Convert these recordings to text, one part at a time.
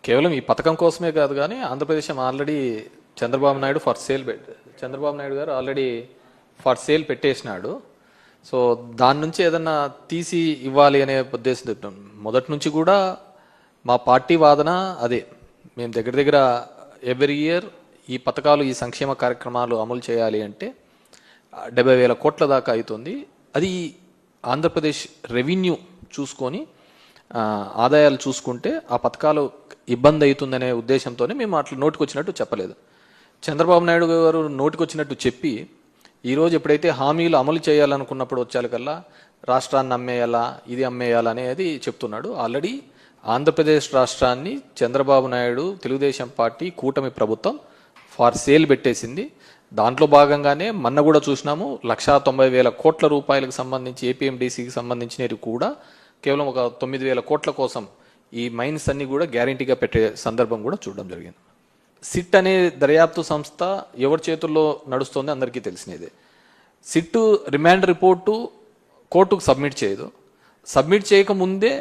కేవలం ఈ పథకం కోసమే కాదు కానీ ఆంధ్రప్రదేశ్ ఆల్రెడీ చంద్రబాబు నాయుడు చంద్రబాబు నాయుడు గారు ఆల్రెడీ ఫర్ సేల్ పెట్టేసినాడు. సో దాని నుంచి ఏదన్నా తీసి ఇవ్వాలి అనే ఉద్దేశం మొదటి నుంచి కూడా మా పార్టీ వాదన అదే. మేము దగ్గర ఎవ్రీ ఇయర్ ఈ పథకాలు ఈ సంక్షేమ కార్యక్రమాలు అమలు చేయాలి అంటే 70,000 కోట్ల దాకా అవుతుంది. అది ఆంధ్రప్రదేశ్ రెవెన్యూ చూసుకొని ఆదాయాలు చూసుకుంటే ఆ పథకాలు ఇబ్బంది అవుతుందనే ఉద్దేశంతోనే మేము అట్లా నోటికొచ్చినట్టు చెప్పలేదు. చంద్రబాబు నాయుడు గారు నోటికొచ్చినట్టు చెప్పి ఈరోజు ఎప్పుడైతే హామీలు అమలు చేయాలనుకున్నప్పుడు వచ్చేకల్లా రాష్ట్రాన్ని అమ్మేయాలా ఇది అమ్మేయాలా అనేది చెప్తున్నాడు. ఆల్రెడీ ఆంధ్రప్రదేశ్ రాష్ట్రాన్ని చంద్రబాబు నాయుడు తెలుగుదేశం పార్టీ కూటమి ప్రభుత్వం ఫార్ సేల్ పెట్టేసింది. దాంట్లో భాగంగానే మొన్న కూడా చూసినాము 1,90,000 కోట్ల రూపాయలకు సంబంధించి ఏపీఎండిసికి సంబంధించినవి కూడా కేవలం ఒక 9,000 కోట్ల కోసం ఈ మైన్స్ అన్ని కూడా గ్యారంటీగా పెట్టే సందర్భం కూడా చూడడం జరిగింది. సిట్ అనే దర్యాప్తు సంస్థ ఎవరి చేతుల్లో నడుస్తుందో అందరికీ తెలిసినదే. సిట్ రిమాండ్ రిపోర్టు కోర్టుకు సబ్మిట్ చేయదు. సబ్మిట్ చేయకముందే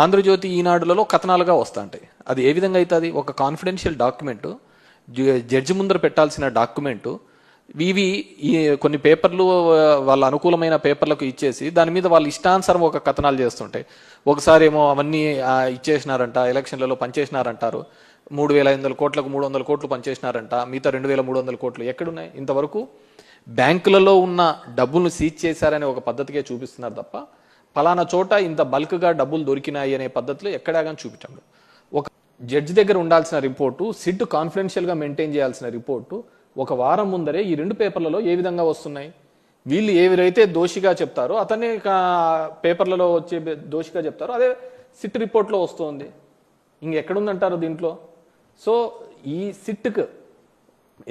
ఆంధ్రజ్యోతి ఈనాడులలో కథనాలుగా వస్తుంటాయి. అది ఏ విధంగా అవుతుంది? ఒక కాన్ఫిడెన్షియల్ డాక్యుమెంటు, జడ్జి ముందర పెట్టాల్సిన డాక్యుమెంటు, ఇవి కొన్ని పేపర్లు వాళ్ళ అనుకూలమైన పేపర్లకు ఇచ్చేసి దాని మీద వాళ్ళు ఇష్టానుసారం ఒక కథనాలు చేస్తుంటాయి. ఒకసారి ఏమో అవన్నీ ఇచ్చేసినారంట, ఎలక్షన్లలో పనిచేసినారంటారు, 3,500 కోట్లకు 300 కోట్లు పనిచేసినారంట, మిగతా 2,300 కోట్లు ఎక్కడున్నాయి? ఇంతవరకు బ్యాంకులలో ఉన్న డబ్బులను సీజ్ చేశారనే ఒక పద్ధతికే చూపిస్తున్నారు తప్ప ఫలానా చోట ఇంత బల్క్గా డబ్బులు దొరికినాయి అనే పద్ధతిలో ఎక్కడా కానీ చూపించండి. ఒక జడ్జి దగ్గర ఉండాల్సిన రిపోర్టు, సిట్ కాన్ఫిడెన్షియల్గా మెయింటైన్ చేయాల్సిన రిపోర్టు ఒక వారం ముందరే ఈ 2 పేపర్లలో ఏ విధంగా వస్తున్నాయి? వీళ్ళు ఎవరైతే దోషిగా చెప్తారో అతనే పేపర్లలో వచ్చే దోషిగా చెప్తారో అదే సిట్ రిపోర్ట్లో వస్తుంది. ఇంకెక్కడుందంటారు దీంట్లో? సో ఈ సిట్కి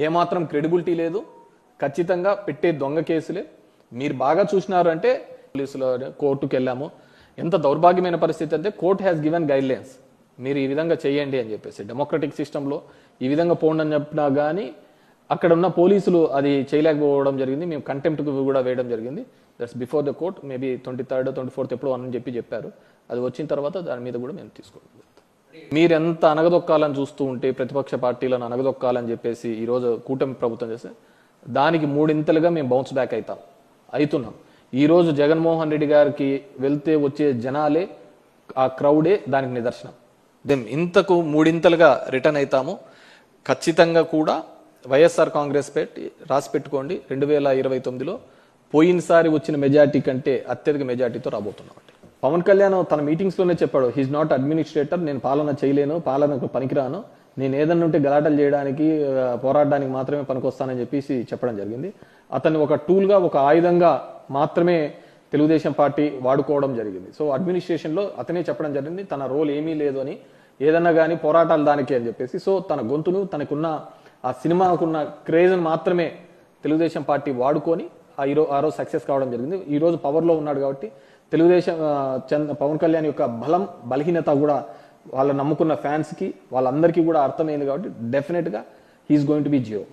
ఏమాత్రం క్రెడిబిలిటీ లేదు. ఖచ్చితంగా పెట్టే దొంగ కేసులే. మీరు బాగా చూసినారు అంటే పోలీసులు కోర్టుకు వెళ్ళాము. ఎంత దౌర్భాగ్యమైన పరిస్థితి అంటే court has given guide lines, మీరు ఈ విధంగా చేయండి అని చెప్పేసి. డెమోక్రటిక్ సిస్టంలో ఈ విధంగా పోండి అని చెప్పినా కానీ అక్కడ ఉన్న పోలీసులు అది చేయలేకపోవడం జరిగింది. మేము కంటెంప్ట్ కూడా వేయడం జరిగింది. That's before the court. Maybe 23rd 24th ఎప్పుడో అని చెప్పారు. అది వచ్చిన తర్వాత దాని మీద కూడా మేము తీసుకోవడం. మీరెంత అనగదొక్కాలని చూస్తూ ఉంటే, ప్రతిపక్ష పార్టీలను అనగదొక్కాలని చెప్పేసి ఈరోజు కూటమి ప్రభుత్వం చేస్తే దానికి 3 మేము బౌన్స్ బ్యాక్ అవుతున్నాం. ఈరోజు జగన్మోహన్ రెడ్డి గారికి వెళ్తే వచ్చే జనాలే, ఆ క్రౌడే దానికి నిదర్శనం. ఇంతకు 3 రిటర్న్ అవుతాము. ఖచ్చితంగా కూడా వైఎస్ఆర్ కాంగ్రెస్ రాసి పెట్టుకోండి, 2029లో పోయినసారి వచ్చిన మెజార్టీ కంటే అత్యధిక మెజార్టీతో రాబోతున్నామండి. పవన్ కళ్యాణ్ తన మీటింగ్స్లోనే చెప్పాడు, హీజ్ నాట్ అడ్మినిస్ట్రేటర్, నేను పాలన చేయలేను, పాలనకు పనికిరాను, నేను ఏదన్నా ఉంటే గలాటలు చేయడానికి పోరాడడానికి మాత్రమే పనికొస్తానని చెప్పేసి చెప్పడం జరిగింది. అతన్ని ఒక టూల్గా, ఒక ఆయుధంగా మాత్రమే తెలుగుదేశం పార్టీ వాడుకోవడం జరిగింది. సో అడ్మినిస్ట్రేషన్లో అతనే చెప్పడం జరిగింది తన రోల్ ఏమీ లేదు అని, ఏదన్నా కానీ పోరాటాలు దానికి అని చెప్పేసి. సో తన గొంతును, తనకున్న ఆ సినిమాకున్న క్రేజ్ని మాత్రమే తెలుగుదేశం పార్టీ వాడుకొని ఆ రోజు సక్సెస్ కావడం జరిగింది. ఈ రోజు పవర్లో ఉన్నాడు కాబట్టి తెలుగుదేశం పవన్ కళ్యాణ్ యొక్క బలహీనత కూడా వాళ్ళ నమ్ముకున్న ఫ్యాన్స్కి వాళ్ళందరికీ కూడా అర్థమైంది కాబట్టి డెఫినెట్గా he is going to be Jio.